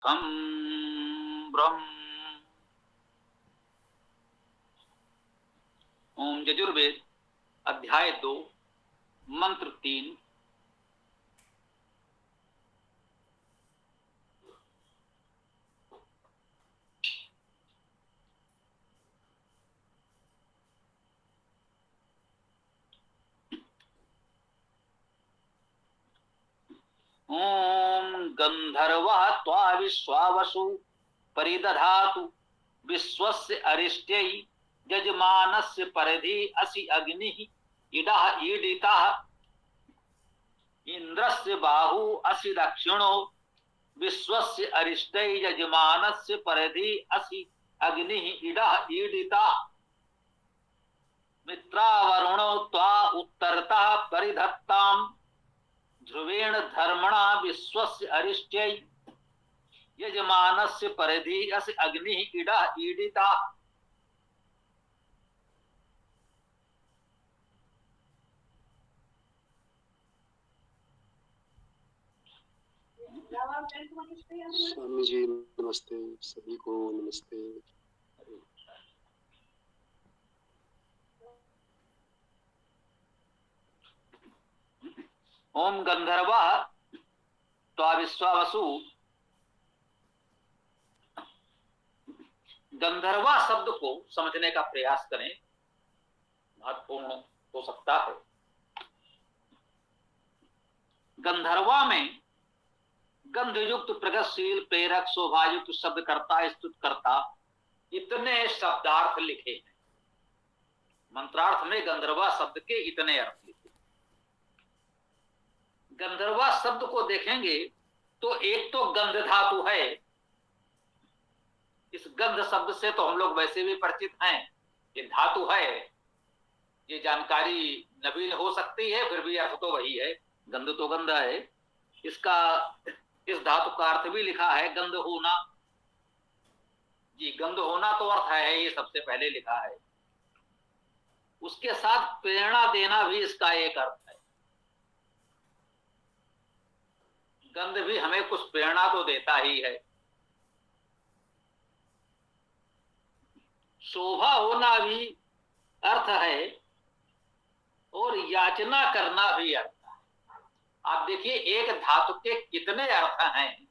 अं ब्रह्म। ओम यजुर्वेद अध्याय 2 मंत्र 3। ओम गंधर्वः त्वा विश्वावसु परिदधातु विश्वस्य अरिष्ट्यै यजमानस्य परिधि असि अग्निः इडः ईडितः इंद्रस्य बाहु असि दक्षिणो विश्वस्य अरिष्टै यजमानस्य परिधि असि अग्निः इडः ईडितः मित्रावरुणो त्वा उत्तरतः परिधत्ताम् ध्रुवेण धर्मणा विश्वस्य अरिष्ट्यै यजमानस्य परिधि असि अग्निः इडः ईडितः। स्वामी जी नमस्ते, सभी को नमस्ते। ओम गंधर्वः त्वा विश्वावसु। गंधर्वा शब्द को समझने का प्रयास करें, महत्वपूर्ण हो सकता है। गंधर्वा में गंधयुक्त, प्रगतिशील, प्रेरक, शोभायुक्त, शब्दकर्ता, स्तुतकर्ता, इतने शब्दार्थ लिखे हैं। मंत्रार्थ में गंधर्वा शब्द के इतने अर्थ लिखे। गंधर्वा शब्द को देखेंगे तो एक तो गंध धातु है। इस गंध शब्द से तो हम लोग वैसे भी परिचित हैं, ये धातु है। ये जानकारी नवीन हो सकती है, फिर भी अर्थ तो वही है। गंध तो गंध है। इसका इस धातु का अर्थ भी लिखा है, गंध होना। जी, गंध होना तो अर्थ है, ये सबसे पहले लिखा है। उसके साथ प्रेरणा देना भी इसका एक अर्थ है। गंध भी हमें कुछ प्रेरणा तो देता ही है। शोभा होना भी अर्थ है और याचना करना भी अर्थ है। आप देखिए, एक धातु के कितने अर्थ हैं,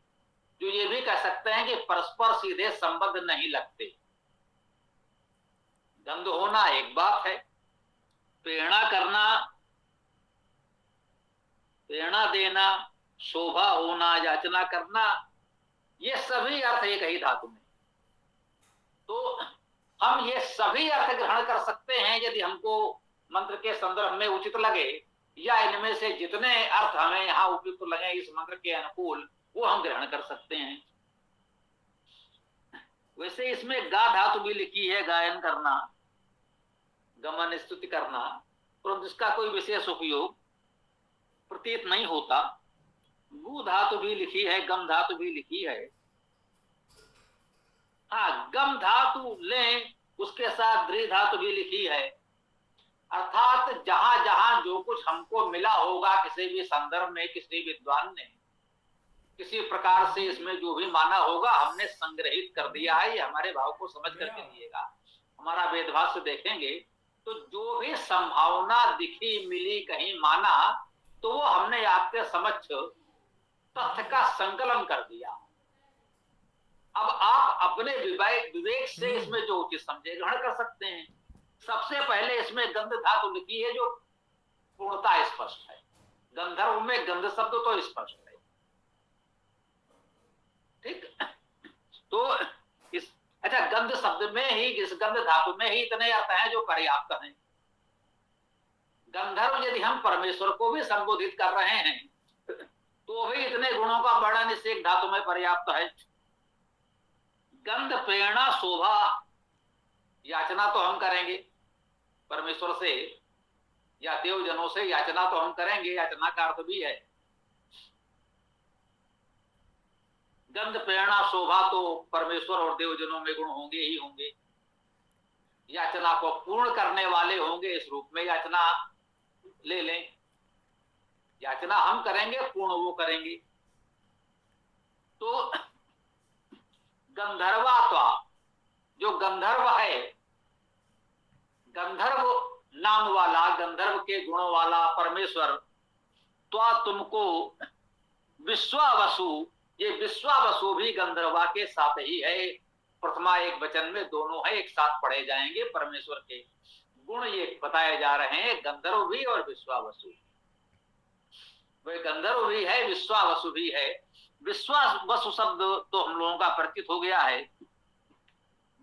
जो ये भी कह सकते हैं कि परस्पर सीधे संबंध नहीं लगते। गंध होना एक बात है, प्रेरणा करना, प्रेरणा देना, शोभा होना, याचना करना, ये सभी अर्थ एक ही धातु में। तो हम ये सभी अर्थ ग्रहण कर सकते हैं यदि हमको मंत्र के संदर्भ में उचित लगे, या इनमें से जितने अर्थ हमें यहाँ उपयुक्त लगे इस मंत्र के अनुकूल, वो हम ग्रहण कर सकते हैं। वैसे इसमें गा धातु भी लिखी है, गायन करना, गमन, स्तुति करना, परंतु इसका कोई विशेष उपयोग प्रतीत नहीं होता। गु धातु भी लिखी है, गम धातु भी लिखी है। हाँ, गम धातु लें, उसके साथ द्रि धातु भी लिखी है। अर्थात जहां जहां जो कुछ हमको मिला होगा किसी भी संदर्भ में, किसी विद्वान ने किसी प्रकार से इसमें जो भी माना होगा, हमने संग्रहित कर दिया है। ये हमारे भाव को समझ करके लिएगा। हमारा वेदभाष्य देखेंगे तो जो भी संभावना दिखी, मिली, कहीं माना, तो वो हमने आपके समक्ष तथ्य का संकलन कर दिया। अब आप अपने विवेक से इसमें जो उचित समझे ग्रहण कर सकते हैं। सबसे पहले इसमें गंध धातु लिखी है, जो पूर्णता स्पष्ट है। गंधर्व में गंध शब्द तो स्पष्ट है। ठीक, तो इस अच्छा, गंध शब्द में ही, इस गंध धातु में ही इतने अर्थ हैं जो पर्याप्त हैं। गंधर्व यदि हम परमेश्वर को भी संबोधित कर रहे हैं तो भी इतने गुणों का वर्णन इस एक धातु में पर्याप्त है। गंध, प्रेरणा, शोभा, याचना तो हम करेंगे परमेश्वर से या देवजनों से, याचना तो हम करेंगे। याचना का अर्थ भी है। गंध, प्रेरणा, शोभा तो परमेश्वर और देवजनों में गुण होंगे ही होंगे। याचना को पूर्ण करने वाले होंगे, इस रूप में याचना ले लें। याचना हम करेंगे, पूर्ण वो करेंगे। तो गंधर्वात्वा, जो गंधर्व है, गंधर्व नाम वाला, गंधर्व के गुण वाला परमेश्वर, त्वा तुमको विश्वावसु, ये विश्वावसु भी गंधर्वा के साथ ही है। प्रथमा एक वचन में दोनों है, एक साथ पढ़े जाएंगे। परमेश्वर के गुण ये बताए जा रहे हैं, गंधर्व भी और विश्वावसु। वह गंधर्व भी है, विश्वावसु भी है। विश्वावसु शब्द तो हम लोगों का परिचित हो गया है।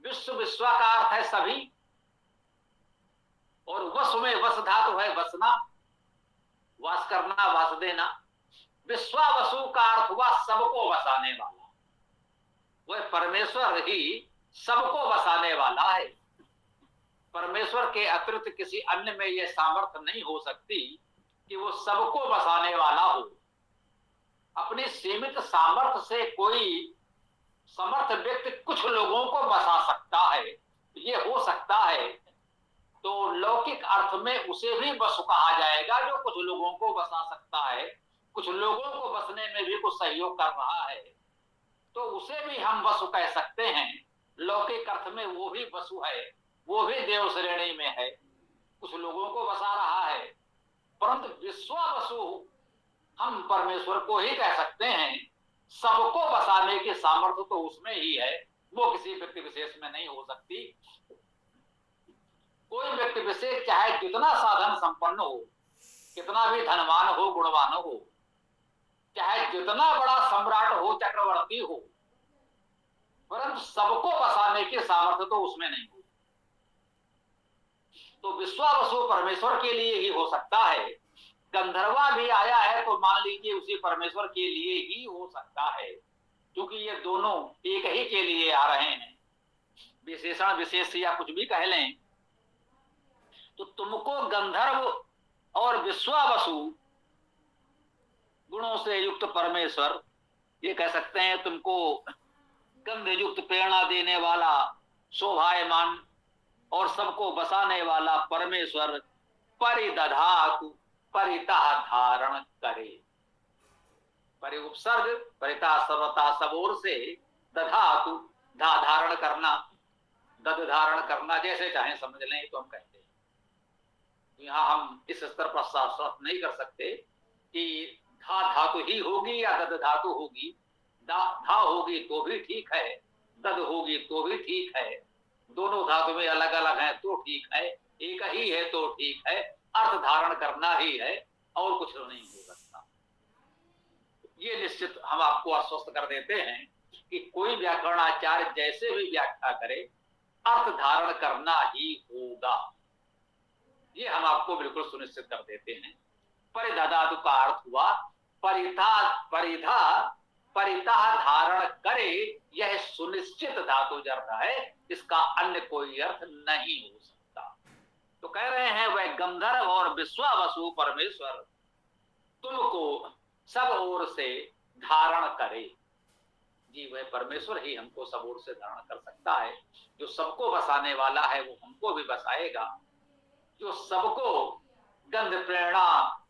विश्व, विश्वा का अर्थ है सभी, और वसु में वस धातु है वसना, वास करना, वास देना। विश्वावसु का अर्थ हुआ सबको बसाने वाला। वह परमेश्वर ही सबको बसाने वाला है। परमेश्वर के अतिरिक्त किसी अन्य में यह सामर्थ्य नहीं हो सकती कि वो सबको बसाने वाला हो। अपनी सीमित सामर्थ्य से कोई समर्थ व्यक्ति कुछ लोगों को बसा सकता है, ये हो सकता है, तो लौकिक अर्थ में उसे भी वसु कहा जाएगा, जो कुछ लोगों को बसा सकता है, कुछ लोगों को बसने में भी कुछ सहयोग कर रहा है, तो उसे भी हम वसु कह सकते हैं। लौकिक अर्थ में वो भी वसु है, वो भी देव श्रेणी में है, कुछ लोगों को बसा रहा है। परंतु विश्वावसु हम परमेश्वर को ही कह सकते हैं। सबको बसाने की सामर्थ्य तो उसमें ही है, वो किसी व्यक्ति विशेष में नहीं हो सकती। कोई व्यक्ति विशेष चाहे जितना साधन संपन्न हो, कितना भी धनवान हो, गुणवान हो, चाहे जितना बड़ा सम्राट हो, चक्रवर्ती हो, परंतु सबको बसाने की सामर्थ्य तो उसमें नहीं हो। तो विश्वावसु परमेश्वर के लिए ही हो सकता है। गंधर्वा भी आया है तो मान लीजिए उसी परमेश्वर के लिए ही हो सकता है, क्योंकि ये दोनों एक ही के लिए आ रहे हैं। विशेषण विशेष या कुछ भी कह लें, तो तुमको गंधर्व और विश्वावसु गुणों से युक्त परमेश्वर, ये कह सकते हैं तुमको गंध युक्त प्रेरणा देने वाला, शोभायमान और सबको बसाने वाला परमेश्वर परिदधातु, परितः धारण करे। परि उपसर्ग, परितः सर्वता सब ओर से, दधातु धा धारण करना, दध धारण करना, जैसे चाहे समझ लें तो हम कहते हैं। यहाँ हम इस स्तर पर साफ नहीं कर सकते कि धा धातु ही होगी या दध धातु होगी। धा होगी तो भी ठीक है, दध होगी तो भी ठीक है। दोनों धातु में अलग अलग हैं तो ठीक है, एक ही है तो ठीक है। अर्थ धारण करना ही है और कुछ नहीं हो सकता। ये निश्चित हम आपको आश्वस्त कर देते हैं कि कोई व्याकरणाचार्य जैसे भी व्याख्या करे, अर्थ धारण करना ही होगा। ये हम आपको बिल्कुल सुनिश्चित कर देते हैं। परिधातु का अर्थ हुआ परितः धारण करे, यह सुनिश्चित धातु अर्थ है, इसका अन्य कोई अर्थ नहीं हो सकता। तो कह रहे हैं वह गंधर्व और विश्वावसु परमेश्वर तुमको सब ओर से धारण करे। जी, वह परमेश्वर ही हमको सब ओर से धारण कर सकता है। जो सबको बसाने वाला है वो हमको भी बसाएगा। जो सबको गंध प्रेरणा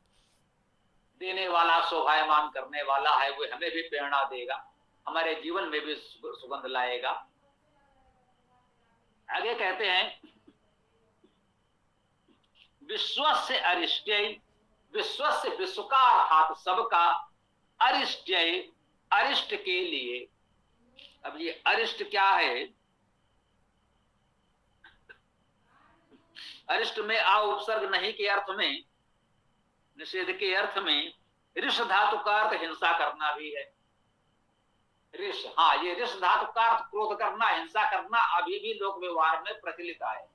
देने वाला, शोभायमान करने वाला है, वो हमें भी प्रेरणा देगा, हमारे जीवन में भी सुगंध लाएगा। आगे कहते हैं विश्वस्य अरिष्ट्यै, विश्वस्य विश्व का अर्थात सबका, अरिष्ट्यै अरिष्ट के लिए। अब ये अरिष्ट क्या है? अरिष्ट में आ उपसर्ग नहीं के अर्थ में, निषेध के अर्थ में, ऋष धातु का अर्थ हिंसा करना भी है। ऋष, हाँ, ये ऋष धातु का अर्थ क्रोध करना, हिंसा करना अभी भी लोक व्यवहार में प्रचलित है।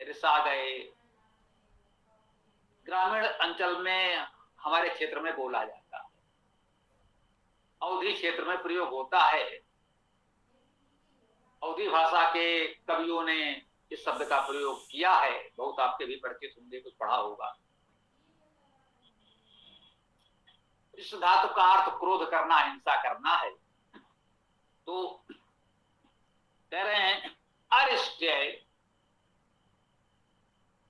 ऋषा गए, ग्रामीण अंचल में हमारे क्षेत्र में बोला जाता है, अवधी क्षेत्र में प्रयोग होता है। अवधी भाषा के कवियों ने इस शब्द का प्रयोग किया है, बहुत आपके भी परिचित होंगे, कुछ पढ़ा होगा। इस धातु का अर्थ क्रोध करना, हिंसा करना है। तो कह रहे हैं अरिष्ट्य,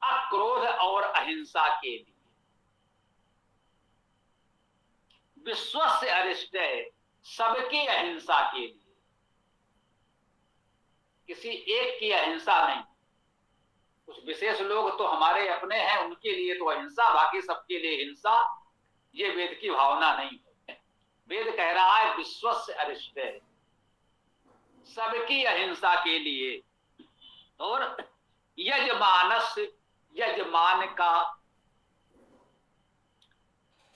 अक्रोध और अहिंसा के लिए। विश्व से अरिष्ट्य, सबकी अहिंसा के लिए, किसी एक की अहिंसा नहीं। कुछ विशेष लोग तो हमारे अपने हैं, उनके लिए तो अहिंसा, बाकी सबके लिए हिंसा, ये वेद की भावना नहीं है। वेद कह रहा है विश्वस्य अरिष्टे, सबकी अहिंसा के लिए। और यजमानस, यजमान का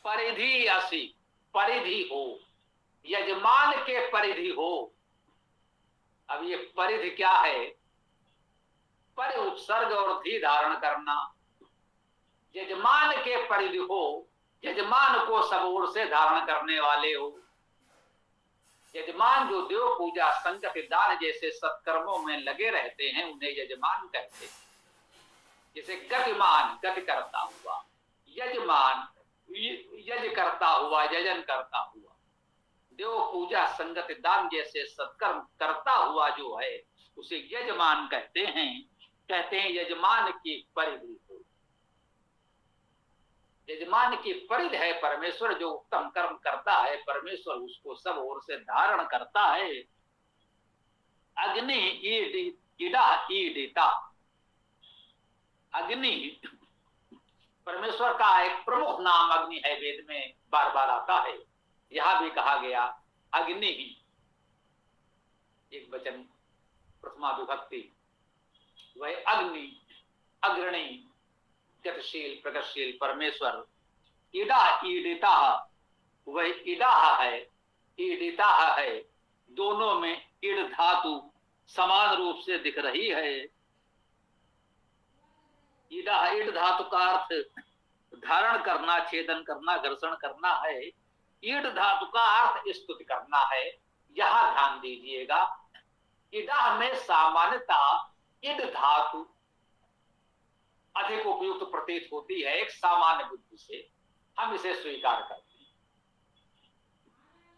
परिधि असी, परिधि हो, यजमान के परिधि हो। अब ये परिधि क्या है? पर उपसर्ग और धी धारण करना। यजमान के परिधि हो, यजमान को सब ओर से धारण करने वाले हो। यजमान जो देव पूजा, संकट, दान जैसे सत्कर्मों में लगे रहते हैं उन्हें यजमान कहते हैं। जैसे गतिमान, गति करता हुआ, यजमान यज करता हुआ, यजन करता हुआ, देव पूजा, संगत, दान जैसे सत्कर्म करता हुआ जो है उसे यजमान कहते हैं। कहते हैं यजमान की परिधि हो। यजमान की परिधि है परमेश्वर, जो उत्तम कर्म करता है परमेश्वर उसको सब ओर से धारण करता है। अग्नि ईडा ईडिता, अग्नि परमेश्वर का एक प्रमुख नाम अग्नि है, वेद में बार बार आता है। यहां भी कहा गया अग्नि ही, एक वचन प्रथमा विभक्ति, वह अग्नि, अग्रणी, गतिशील, प्रगतिशील परमेश्वर। ईडा ईडिता, वह ईडा है, ईडिता है। दोनों में ईड धातु समान रूप से दिख रही है। ईडा, ईड धातु का अर्थ धारण करना, छेदन करना, घर्षण करना है। ईड धातु का अर्थ स्तुति करना है। यहां ध्यान दीजिएगा, ईडा में सामान्यता ईड धातु अधिक उपयुक्त प्रतीत होती है। एक सामान्य बुद्धि से हम इसे स्वीकार करते हैं।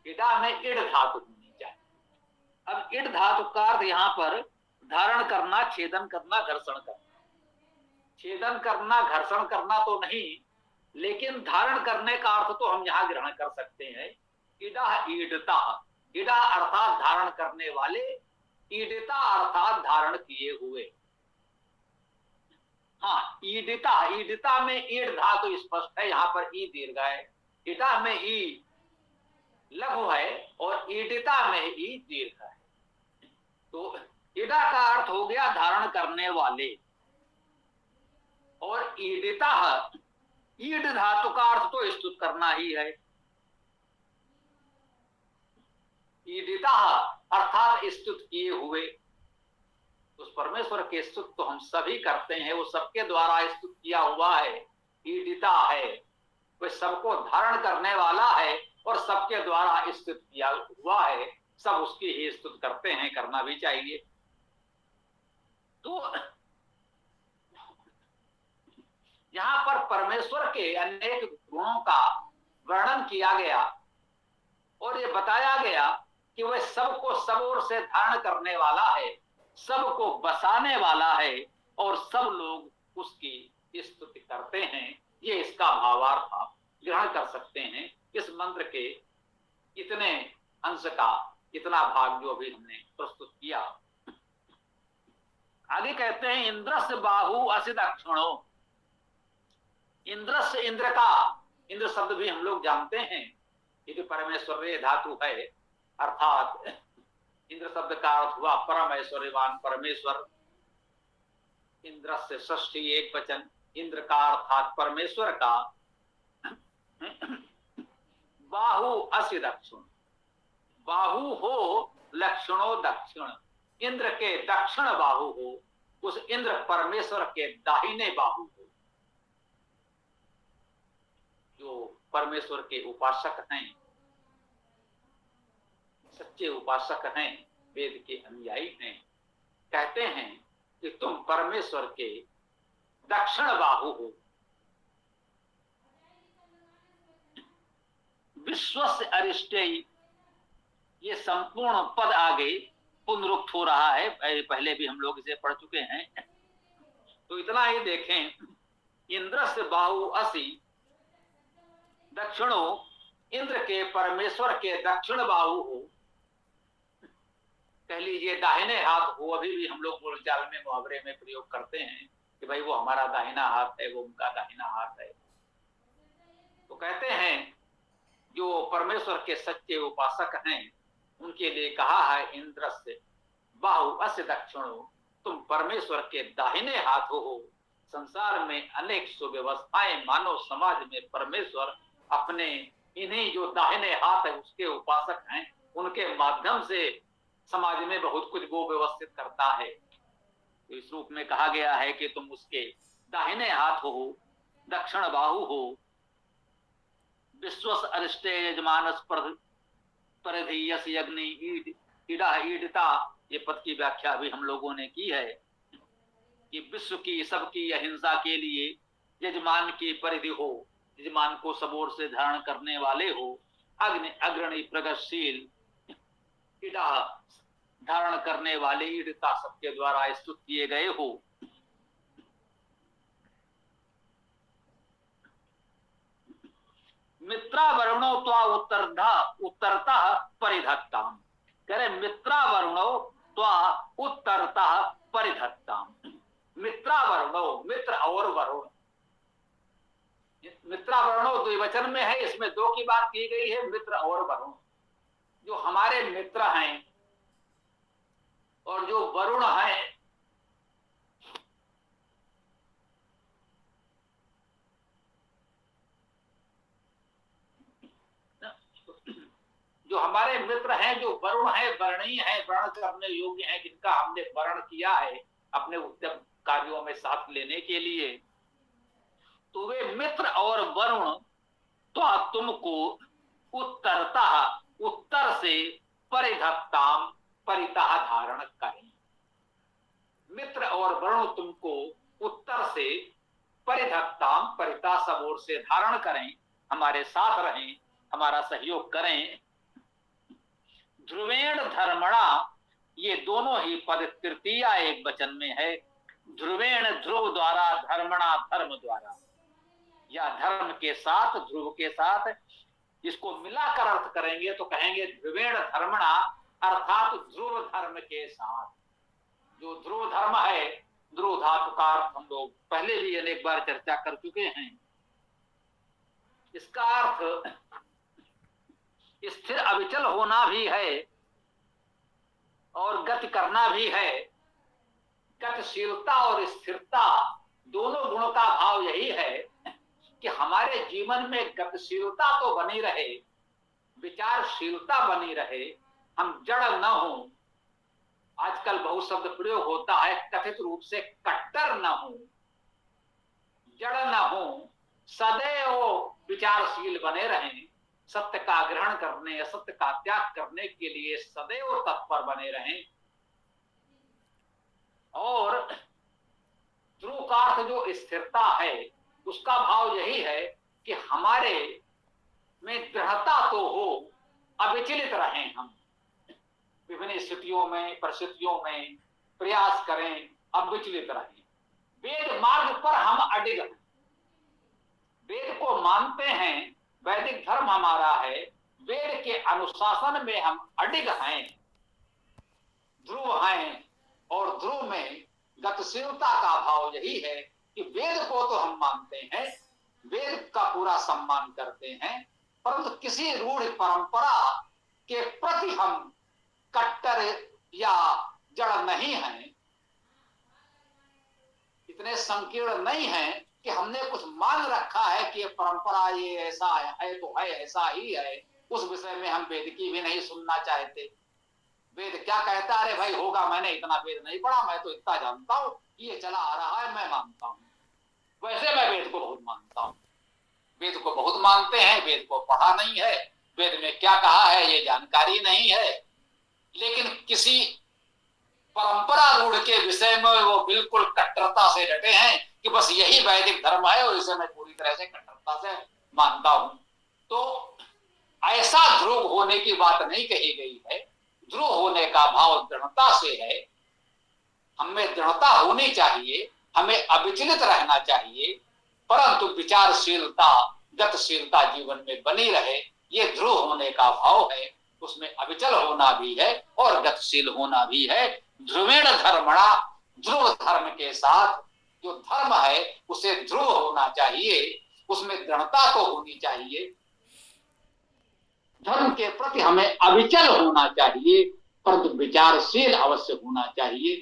ईडा में ईड धातु होनी चाहिए। अब ईड धातु का अर्थ यहां पर धारण करना, छेदन करना, घर्षण करना। छेदन करना, घर्षण करना तो नहीं, लेकिन धारण करने का अर्थ तो हम यहां ग्रहण कर सकते हैं। ईडा ईडता, ईडा अर्थात धारण करने वाले, ईडिता अर्थात धारण किए हुए। हाँ, ईडिता, ईडिता में ईड धातु स्पष्ट है, यहां पर ई दीर्घ है। ईडा में ई लघु है और ईडिता में ई दीर्घ है। तो ईडा का अर्थ हो गया धारण करने वाले, और ईडिता, ईड धातु का अर्थ तो स्तुत करना ही है। ईडिता अर्थात स्तुत किए हुए। उस परमेश्वर के स्तुत तो हम सभी करते हैं, वो सबके द्वारा स्तुत किया हुआ है। ईडिता है, वह सबको धारण करने वाला है और सबके द्वारा स्तुत किया हुआ है। सब उसकी ही स्तुत करते हैं, करना भी चाहिए। तो यहां पर परमेश्वर के अनेक गुणों का वर्णन किया गया और ये बताया गया कि वह सबको सब ओर से धारण करने वाला है, सबको बसाने वाला है और सब लोग उसकी स्तुति करते हैं। ये इसका भावार्थ आप ग्रहण कर सकते हैं। इस मंत्र के इतने अंश का इतना भाग जो अभी हमने प्रस्तुत किया। आगे कहते हैं इंद्रस्य बाहु असि दक्षिणो। इंद्रस्य, इंद्र का, इंद्र शब्द भी हम लोग जानते हैं, ये परमेश्वर धातु है, अर्थात इंद्र शब्द का अर्थ हुआ परम ऐश्वर्यवान परमेश्वर। इंद्रस्य षष्ठी एक वचन, इंद्र का अर्थात परमेश्वर का। बाहु असि दक्षिण, बाहु हो लक्षणों दक्षिण, इंद्र के दक्षिण बाहु हो, उस इंद्र परमेश्वर के दाहिने बाहु हो। जो परमेश्वर के उपासक हैं, सच्चे उपासक हैं, वेद के अनुयायी हैं, कहते हैं कि तुम परमेश्वर के दक्षिण बाहु हो। विश्वस्य अरिष्टे, ये संपूर्ण पद आगे पुनरुक्त हो रहा है, पहले भी हम लोग इसे पढ़ चुके हैं। तो इतना ही देखें, इंद्रस्य बाहु असि दक्षिणो इंद्र के परमेश्वर के दक्षिण बाहु हो, कह लीजिए दाहिने हाथ हो। अभी भी हम लोग बोलचाल में मुहावरे में प्रयोग करते हैं कि भाई वो हमारा दाहिना हाथ है, वो उनका दाहिना हाथ है। तो कहते हैं जो परमेश्वर के सच्चे उपासक हैं उनके लिए कहा है इंद्र से बाहु अस्य दक्षिणो, तुम परमेश्वर के दाहिने हाथ हो। संसार में अनेक सुव्यवस्थाएं मानव समाज में परमेश्वर अपने इन्हीं जो दाहिने हाथ है उसके उपासक हैं उनके माध्यम से समाज में बहुत कुछ वो व्यवस्थित करता है। तो इस रूप में कहा गया है कि तुम उसके दाहिने हाथ हो, दक्षिण बाहु हो। विश्वस अरिष्टे यजमानस परिधि यस यज्ञ ईड़ा ईडता, ये पद की व्याख्या भी हम लोगों ने की है कि विश्व की सबकी अहिंसा के लिए यजमान की परिधि हो, यजमान को सब ओर से धारण करने वाले हो। अग्नि अग्रणी प्रगतिशील ईड़ा धारण करने वाले ईडता सबके द्वारा स्तुत किए गए हो। मित्रा वरुणो त्वा उत्तरतः परिधत्ताम, कह रहे मित्रा वरुणो त्वा उत्तरतः परिधत्ताम। मित्रा वरुणो, मित्र और वरुण, मित्रा वरुणो द्विवचन में है, इसमें दो की बात की गई है, मित्र और वरुण। जो हमारे मित्र हैं और जो वरुण हैं जो हमारे मित्र हैं, जो वरुण हैं, वर्णीय हैं, वर्ण करने योग्य हैं, जिनका हमने वर्ण किया है अपने उत्तम कार्यों में साथ लेने के लिए, तो वे मित्र और वरुण तो तुमको उत्तरतः, उत्तर से परिधत्ताम, परितः धारण करें। मित्र और वरुण तुमको उत्तर से परिधत्ताम, परितः सब ओर से धारण करें, हमारे साथ रहें, हमारा सहयोग करें। ध्रुवेण धर्मणा, ये दोनों ही पद तृतीया एक वचन में है। ध्रुवेण ध्रुव द्वारा, धर्मणा धर्म द्वारा, या धर्म के साथ, ध्रुव के साथ, इसको मिलाकर अर्थ करेंगे तो कहेंगे ध्रुवेण धर्मणा, अर्थात ध्रुव धर्म के साथ। जो ध्रुव धर्म है, ध्रुव धातु का अर्थ हम लोग पहले भी अनेक बार चर्चा कर चुके हैं। इसका अर्थ स्थिर अविचल होना भी है और गति करना भी है। गतिशीलता और स्थिरता दोनों गुणों का भाव यही है कि हमारे जीवन में गतिशीलता तो बनी रहे, विचारशीलता बनी रहे, हम जड़ न हो। आजकल बहुत शब्द प्रयोग होता है, कथित रूप से कट्टर न हो, जड़ न हो, सदैव विचारशील बने रहें, सत्य का ग्रहण करने, असत्य का त्याग करने के लिए सदैव तत्पर बने रहें। और ध्रुव का अर्थ जो स्थिरता है, उसका भाव यही है कि हमारे में दृढ़ता तो हो, अविचलित रहें, हम विभिन्न स्थितियों में, परिस्थितियों में प्रयास करें, अविचलित रहें। वेद मार्ग पर हम अडिग हैं, वेद को मानते हैं, वैदिक धर्म हमारा है, वेद के अनुशासन में हम अडिग हैं, ध्रुव हैं। और ध्रुव में गतिशीलता का भाव यही है कि वेद को तो हम मानते हैं, वेद का पूरा सम्मान करते हैं, परंतु किसी रूढ़ परंपरा के प्रति हम कट्टर या जड़ नहीं हैं, इतने संकीर्ण नहीं हैं कि हमने कुछ मान रखा है कि ये परंपरा ये ऐसा है तो है, ऐसा ही है। उस विषय में हम वेद की भी नहीं सुनना चाहते। वेद क्या कहता है, अरे भाई होगा, मैंने इतना वेद नहीं पढ़ा, मैं तो इतना जानता हूं, ये चला आ रहा है, मैं मानता हूं। वैसे मैं वेद को बहुत मानता हूं, वेद को बहुत मानते हैं, वेद को पढ़ा नहीं है, वेद में क्या कहा है ये जानकारी नहीं है, लेकिन किसी परंपरा रूढ़ के विषय में वो बिल्कुल कट्टरता से डटे हैं कि बस यही वैदिक धर्म है और इसे मैं पूरी तरह से कट्टरता से मानता हूं। तो ऐसा ध्रुव होने की बात नहीं कही गई है। ध्रुव होने का भाव दृढ़ता से है, हमें दृढ़ता होनी चाहिए, हमें अविचलित रहना चाहिए, परंतु विचारशीलता, गतिशीलता जीवन में बनी रहे, ये ध्रुव होने का भाव है, उसमें अविचल होना भी है और गतिशील होना भी है। ध्रुवेण धर्मणा, ध्रुव धर्म के साथ जो धर्म है उसे ध्रुव होना चाहिए, उसमें दृढ़ता तो होनी चाहिए। धर्म के प्रति हमें अविचल होना चाहिए, परंतु विचारशील अवश्य होना चाहिए,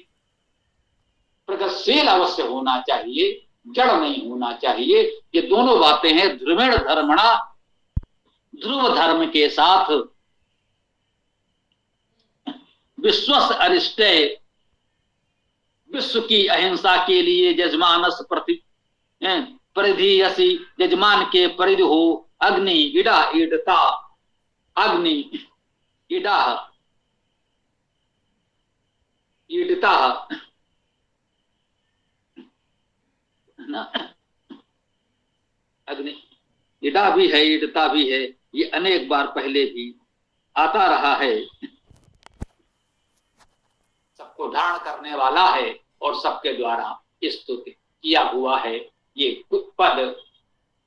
प्रगतिशील अवश्य होना चाहिए, जड़ नहीं होना चाहिए। ये दोनों बातें हैं ध्रुवेण धर्मणा, ध्रुव धर्म के साथ विश्वस अरिष्टय, विश्व की अहिंसा के लिए यजमानस प्रति परिधि, यजमान के परिधि हो। अग्नि इडा ईडता, अग्नि इडा ईडता ना, अग्नि इडा भी है ईडता भी है, ये अनेक बार पहले भी आता रहा है। सबको धारण करने वाला है और सबके द्वारा स्तुति किया हुआ है। ये पद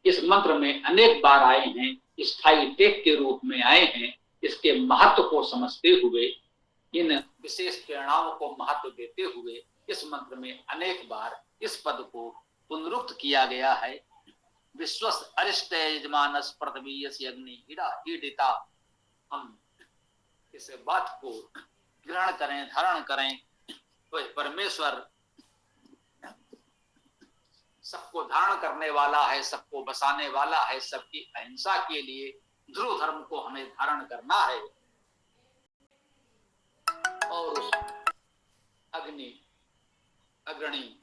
इस मंत्र में अनेक बार आए हैं, स्थायी टेक के रूप में आए हैं। इसके महत्व को समझते हुए, इन विशेष प्रेरणाओं को महत्व देते हुए इस मंत्र में अनेक बार इस पद को पुनरुक्त किया गया है। विश्वस अरिष्ट यजमानस पृथ्वी अग्नि ईडिता। हम इस बात को ग्रहण करें, धारण करें। तो परमेश्वर सबको धारण करने वाला है, सबको बसाने वाला है, सबकी अहिंसा के लिए ध्रुव धर्म को हमें धारण करना है और उस अग्रणी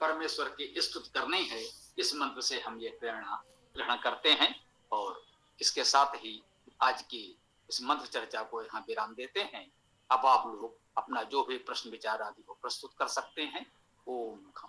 परमेश्वर की स्तुति करनी है। इस मंत्र से हम ये प्रेरणा ग्रहण करते हैं और इसके साथ ही आज की इस मंत्र चर्चा को यहाँ विराम देते हैं। अब आप लोग अपना जो भी प्रश्न विचार आदि को प्रस्तुत कर सकते हैं। ओम खम।